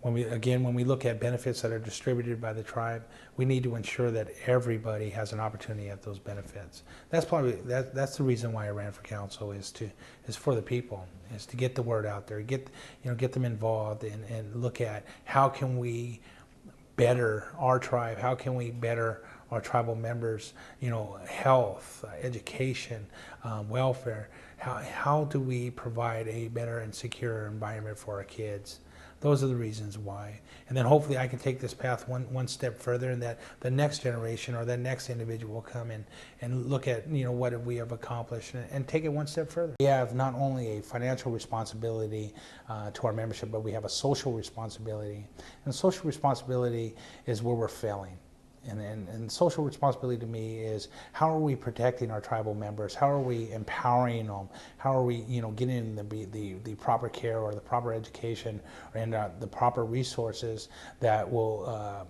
When we look at benefits that are distributed by the tribe, we need to ensure that everybody has an opportunity at those benefits. That's the reason why I ran for council, is for the people, is to get the word out there, get them involved, and look at how can we better our tribe, how can we better our tribal members, health, education, welfare. How do we provide a better and secure environment for our kids? Those are the reasons why. And then hopefully I can take this path one step further, and that the next generation or the next individual will come in and look at what we have accomplished, and take it one step further. We have not only a financial responsibility to our membership, but we have a social responsibility. And social responsibility is where we're failing. And social responsibility to me is, how are we protecting our tribal members? How are we empowering them? How are we, getting them the proper care or the proper education and the proper resources that will,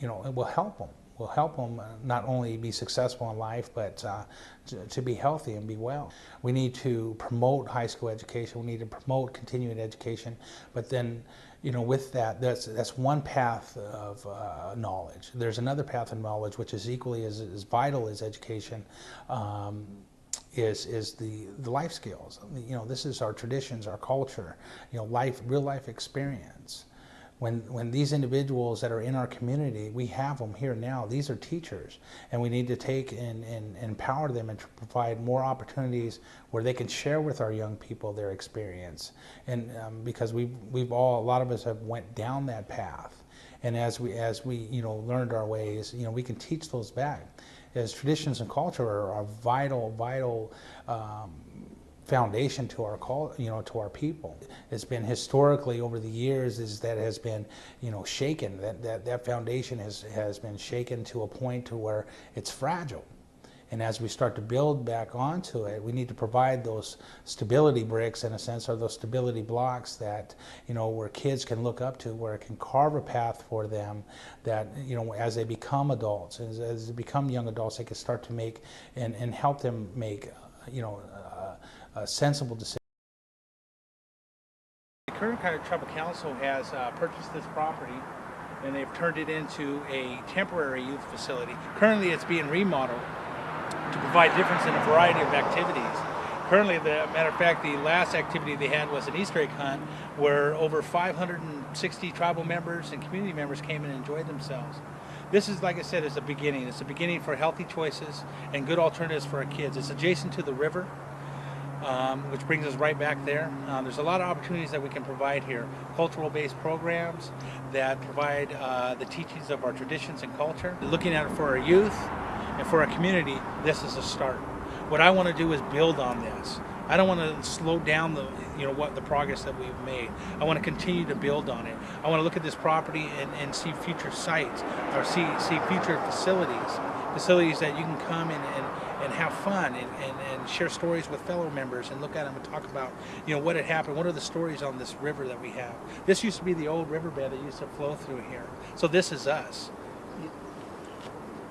will help them? Will help them not only be successful in life, but to be healthy and be well. We need to promote high school education. We need to promote continuing education. But then, with that, that's one path of knowledge. There's another path of knowledge which is equally as vital as education. Is the life skills. This is our traditions, our culture. Real life experience. When these individuals that are in our community, we have them here now. These are teachers, and we need to take and empower them and to provide more opportunities where they can share with our young people their experience. And because a lot of us have went down that path, and as we learned our ways, we can teach those back. As traditions and culture are a vital foundation to our to our people. It's been historically over the years that has been shaken. That foundation has been shaken to a point to where it's fragile. And as we start to build back onto it, we need to provide those stability bricks, in a sense, or those stability blocks that, where kids can look up to, where it can carve a path for them, that, as they become adults, as they become young adults, they can start to make and help them make, a sensible decision. The Kern County Tribal Council has purchased this property, and they've turned it into a temporary youth facility. Currently it's being remodeled to provide difference in a variety of activities. Currently, matter of fact, the last activity they had was an Easter egg hunt, where over 560 tribal members and community members came and enjoyed themselves. This is, like I said, is a beginning. It's a beginning for healthy choices and good alternatives for our kids. It's adjacent to the river, which brings us right back there. There's a lot of opportunities that we can provide here. Cultural-based programs that provide the teachings of our traditions and culture. Looking at it for our youth and for our community, this is a start. What I want to do is build on this. I don't want to slow down the progress that we've made. I want to continue to build on it. I want to look at this property and see future sites, or see future facilities that you can come and have fun and share stories with fellow members and look at them and talk about what had happened. What are the stories on this river that we have? This used to be the old riverbed that used to flow through here. So this is us.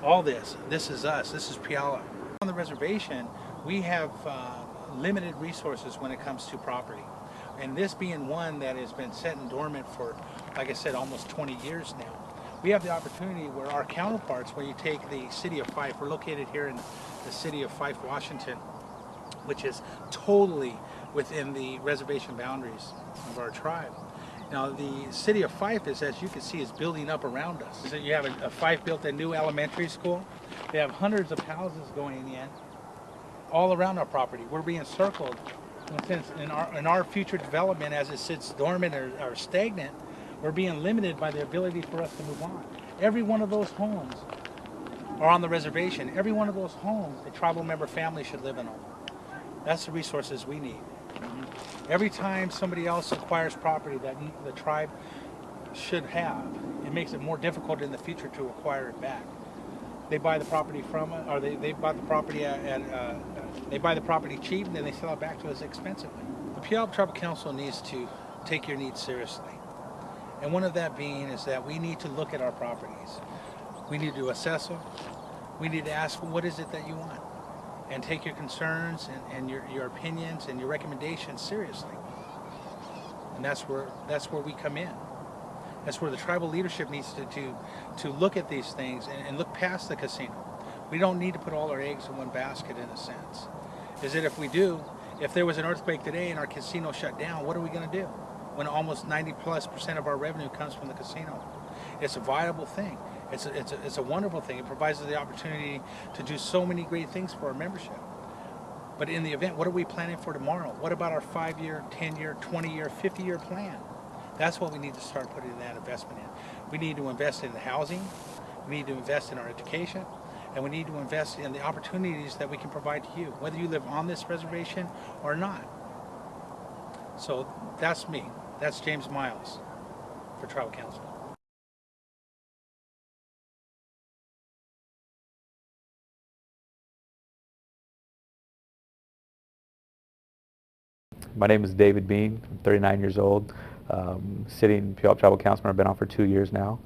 All this is us. This is Puyallup. On the reservation, we have limited resources when it comes to property, and this being one that has been set and dormant for, like I said, almost 20 years now. We have the opportunity where our counterparts, where you take the city of Fife, we're located here in the city of Fife, Washington, which is totally within the reservation boundaries of our tribe. Now, the city of Fife is, as you can see, is building up around us. So you have a Fife built a new elementary school. They have hundreds of houses going in all around our property. We're being circled. In our future development, as it sits dormant or stagnant, we're being limited by the ability for us to move on. Every one of those homes are on the reservation. Every one of those homes, a tribal member family should live in them. That's the resources we need. Every time somebody else acquires property that the tribe should have, it makes it more difficult in the future to acquire it back. They buy the property from us, or they buy the property they buy the property cheap, and then they sell it back to us expensively. The Puyallup Tribal Council needs to take your needs seriously, and one of that being is that we need to look at our properties. We need to assess them. We need to ask, what is it that you want? And take your concerns and your opinions and your recommendations seriously. And that's where we come in. That's where the tribal leadership needs to look at these things and look past the casino. We don't need to put all our eggs in one basket, in a sense. Is that if we do, if there was an earthquake today and our casino shut down, what are we going to do when almost 90+% of our revenue comes from the casino? It's a viable thing. It's a wonderful thing. It provides us the opportunity to do so many great things for our membership. But in the event, what are we planning for tomorrow? What about our 5-year, 10-year, 20-year, 50-year plan? That's what we need to start putting that investment in. We need to invest in the housing, we need to invest in our education, and we need to invest in the opportunities that we can provide to you, whether you live on this reservation or not. So that's me. That's James Miles for Tribal Council. My name is David Bean. I'm 39 years old. Sitting Puyallup Tribal Councilman. I've been on for 2 years now.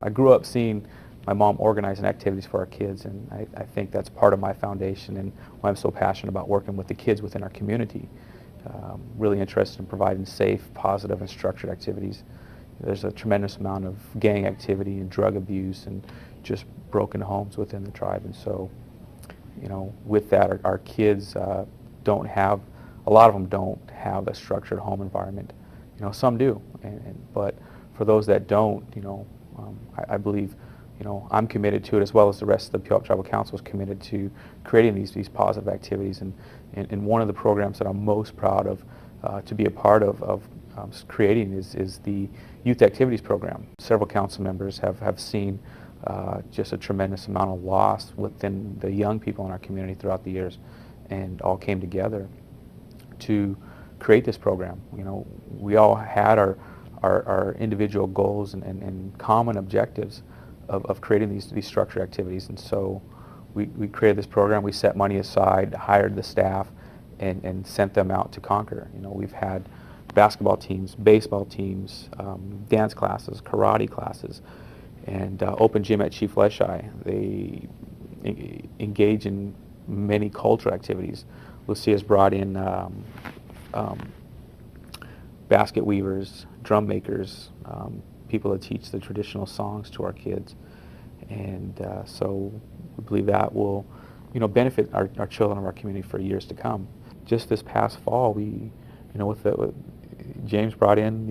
I grew up seeing my mom organizing activities for our kids, and I think that's part of my foundation and why I'm so passionate about working with the kids within our community. Really interested in providing safe, positive, and structured activities. There's a tremendous amount of gang activity and drug abuse and just broken homes within the tribe, and so, you know, with that, our kids don't have, a lot of them don't have a structured home environment. You know, some do, but for those that don't, you know, I believe, you know, I'm committed to it, as well as the rest of the Puyallup Tribal Council is committed to creating these positive activities. And one of the programs that I'm most proud of to be a part of creating is the Youth Activities Program. Several council members have seen just a tremendous amount of loss within the young people in our community throughout the years, and all came together to create this program. You know, we all had our individual goals and common objectives of creating these structured activities, and so we created this program. We set money aside, hired the staff, and sent them out to conquer. You know, we've had basketball teams, baseball teams, dance classes, karate classes, and open gym at Chief Leshai. They engage in many cultural activities. Lucia's brought in basket weavers, drum makers, people that teach the traditional songs to our kids, and so we believe that will, you know, benefit our children of our community for years to come. Just this past fall, we, you know, with James brought in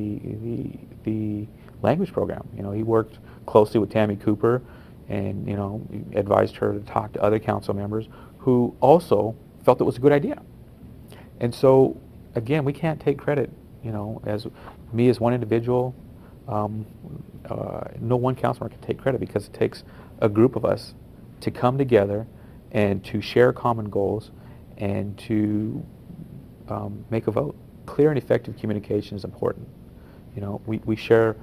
the language program. You know, he worked closely with Tammy Cooper, and, you know, advised her to talk to other council members who also felt it was a good idea. And so, again, we can't take credit, you know, as me as one individual. No one councilman can take credit, because it takes a group of us to come together and to share common goals and to make a vote. Clear and effective communication is important. You know, we share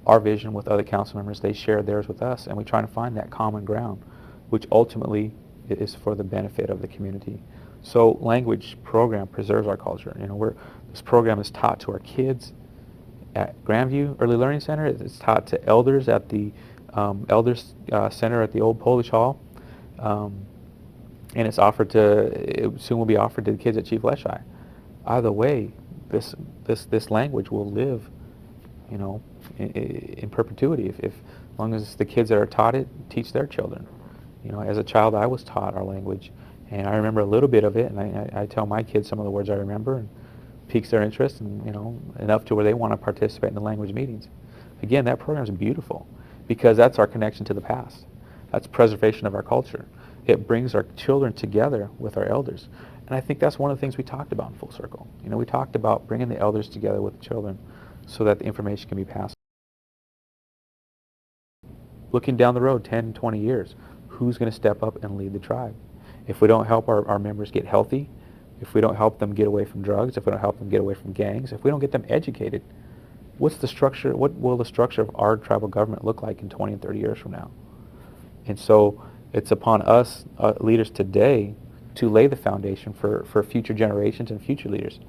our vision with other council members, they share theirs with us, and we try to find that common ground, which ultimately is for the benefit of the community. So language program preserves our culture. You know, this program is taught to our kids at Grandview Early Learning Center. It's taught to elders at the Elders Center at the Old Polish Hall, and it's offered it soon will be offered to the kids at Chief Leshai. Either way, this language will live, you know, in perpetuity as long as the kids that are taught it teach their children. You know, as a child, I was taught our language, and I remember a little bit of it, and I tell my kids some of the words I remember, and piques their interest, and, you know, enough to where they want to participate in the language meetings. Again, that program is beautiful, because that's our connection to the past. That's preservation of our culture. It brings our children together with our elders, and I think that's one of the things we talked about in Full Circle. You know, we talked about bringing the elders together with the children so that the information can be passed. Looking down the road 10, 20 years, who's going to step up and lead the tribe? If we don't help our members get healthy, if we don't help them get away from drugs, if we don't help them get away from gangs, if we don't get them educated, what's the structure, what will the structure of our tribal government look like in 20 and 30 years from now? And so it's upon us leaders today to lay the foundation for future generations and future leaders.